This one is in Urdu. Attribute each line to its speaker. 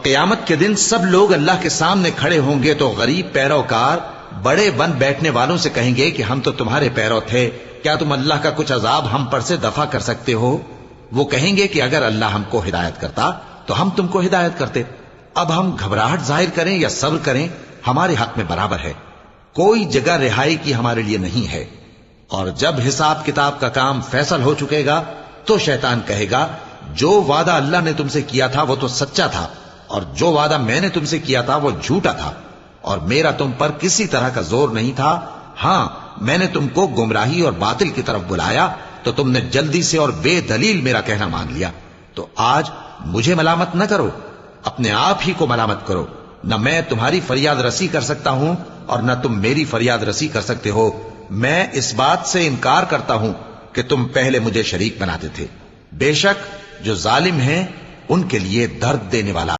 Speaker 1: قیامت کے دن سب لوگ اللہ کے سامنے کھڑے ہوں گے تو غریب پیروکار بڑے بن بیٹھنے والوں سے کہیں گے کہ ہم تو تمہارے پیرو تھے، کیا تم اللہ کا کچھ عذاب ہم پر سے دفع کر سکتے ہو؟ وہ کہیں گے کہ اگر اللہ ہم کو ہدایت کرتا تو ہم تم کو ہدایت کرتے۔ اب ہم گھبراہٹ ظاہر کریں یا صبر کریں ہمارے حق میں برابر ہے، کوئی جگہ رہائی کی ہمارے لیے نہیں ہے۔ اور جب حساب کتاب کا کام فیصل ہو چکے گا تو شیطان کہے گا جو وعدہ اللہ نے تم سے کیا تھا وہ تو سچا تھا، اور جو وعدہ میں نے تم سے کیا تھا وہ جھوٹا تھا، اور میرا تم پر کسی طرح کا زور نہیں تھا۔ ہاں، میں نے تم کو گمراہی اور باطل کی طرف بلایا تو تم نے جلدی سے اور بے دلیل میرا کہنا مان لیا۔ تو آج مجھے ملامت نہ کرو، اپنے آپ ہی کو ملامت کرو۔ نہ میں تمہاری فریاد رسی کر سکتا ہوں اور نہ تم میری فریاد رسی کر سکتے ہو۔ میں اس بات سے انکار کرتا ہوں کہ تم پہلے مجھے شریک بناتے تھے۔ بے شک جو ظالم ہیں ان کے لیے درد دینے والا